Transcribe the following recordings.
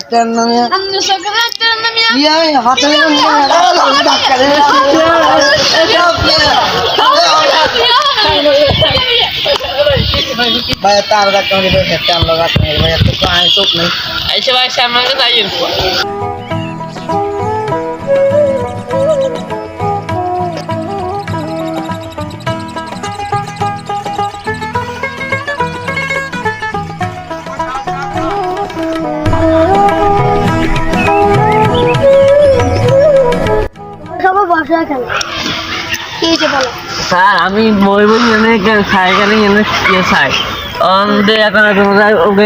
stand নামিয়ে হাতে ভাই তার রাখতে হবে স্ট্যান্ড লাগাতে হবে ভাই তো আয় চোখ নেই ऐसे भाई सामान का चाहिए সবাই বসে খেলে কি হয়েছে বলো স্যার আমি বই বই এনে সাইকেলে এনে চাই দে এখন ওকে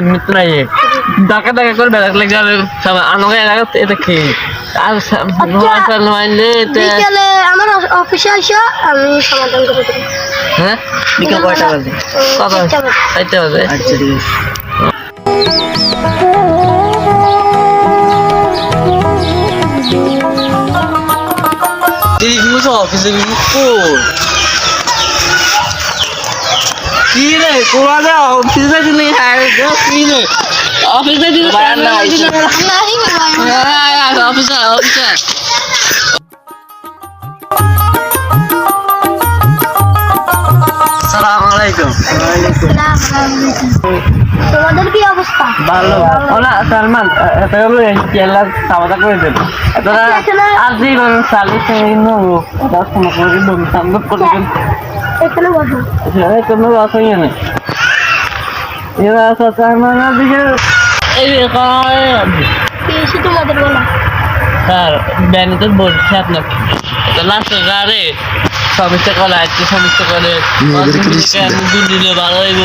মৃত্যু নাই ডাকা ডাকা করে বেড়া লেগে সব আমাকে এটা খেয়ে আর মাইলে বিকেলে আমার অফিসে আসো আমি সমাধান করে দেবো হ্যাঁ বিকেল কয়টা বাজে কত চারটে বাজে আচ্ছা ঠিক আছে অফিসে কি রে কোলা দে অফিসে দিলে কি রে অফিসে দিলে অফিসে অফিসে আসসালামু আলাইকুম তোমাদের কি অবস্থা ভালো ওলা সালমান এটা হলো কেলা সাবাদা করে দেব এটা আজি বলেন সালিস নেবো এটা ফোন করে দেব সামনে করে দেব এখানে বসো এই তুমি বসো না এরা সালমান দিকে এই কি তোমাদের বলা স্যার ব্যানিতে বলছি আপনাকে এটা লাস্ট গাড়ি সমস্যা করে আজকে সমস্যা করে দিলে ভালো হইব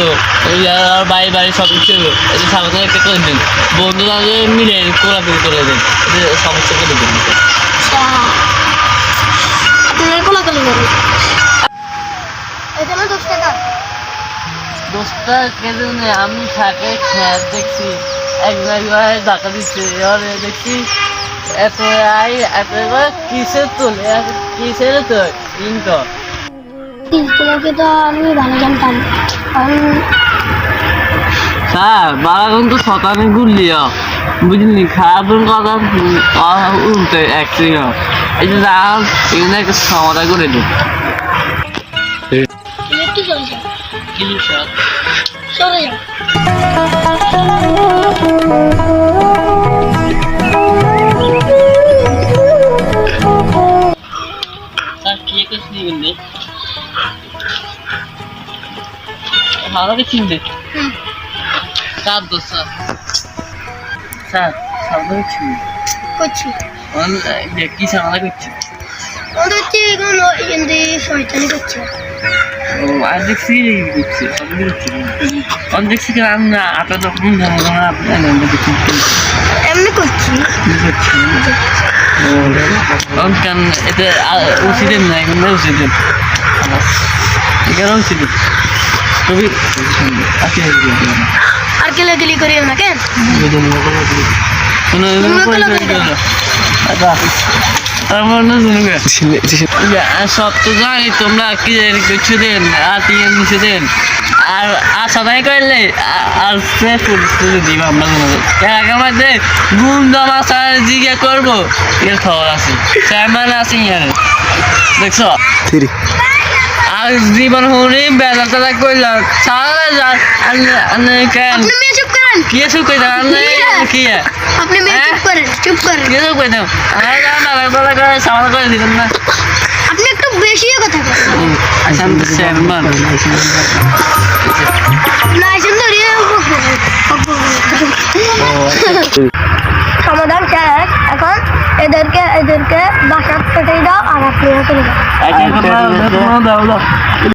আর বাড়ি বাড়ি সব কিছু হইব এটা সামনে একটা করে দিন বন্ধুরা মিলে কোলাকুলি করে দিন এটা সমস্যা করে দিন এখানে 10 টাকা দোস্তা কেন আমি থাকে খেয়াল দেখছি এক জায়গায় টাকা দিচ্ছে এবার দেখছি এত আই এতবার কিসের তোলে কিসের তো ইনকম তোমাকে তো আমি ভালো জানতাম স্যার বারাগুন তো শতানে গুলিও বুঝলি খারাপ কথা উল্টে একই এই যে যা এখানে একটা সমাধান করে দিন একটু চলে যাও কি স্যার চলে যাও স্যার কি কিছু দিবেন আমাকে চিনবে কার দোষ স্যার স্যার সবাই চিনবে করছি কি সমাধান করছে ওদের হচ্ছে এগুলো এখানে শয়তানি করছে ও আর দেখছি করছে সবই করছে অন দেখছি কি আমি না আপনার তখন এমনি করছি কেন এতে উচিতেন না এখন উচিতেন এখানে উচিত খুবই আর কেলাকেলি করিও না কেন সব তো জানি তোমরা কি কিছু দেন আর কিছু দেন আর আশা নাই করলে আর দিব আমরা মধ্যে গুম জমা স্যার জিজ্ঞা করবো এর খবর আছে চেয়ারম্যান আছে ইয়ার দেখছো আর জীবন হরি বেলা টেলা করলাম সারা যান কেন কি চুপ করে দাও কি আপনি চুপ করেন কি চুপ করে দাও বেলা করে সামাল করে দিবেন না আপনি একটু বেশি কথা বলেন চেয়ারম্যান সমাধান শেষ এখন এদেরকে বাসার পেটে দাও আর আপনি চলে যাও দাও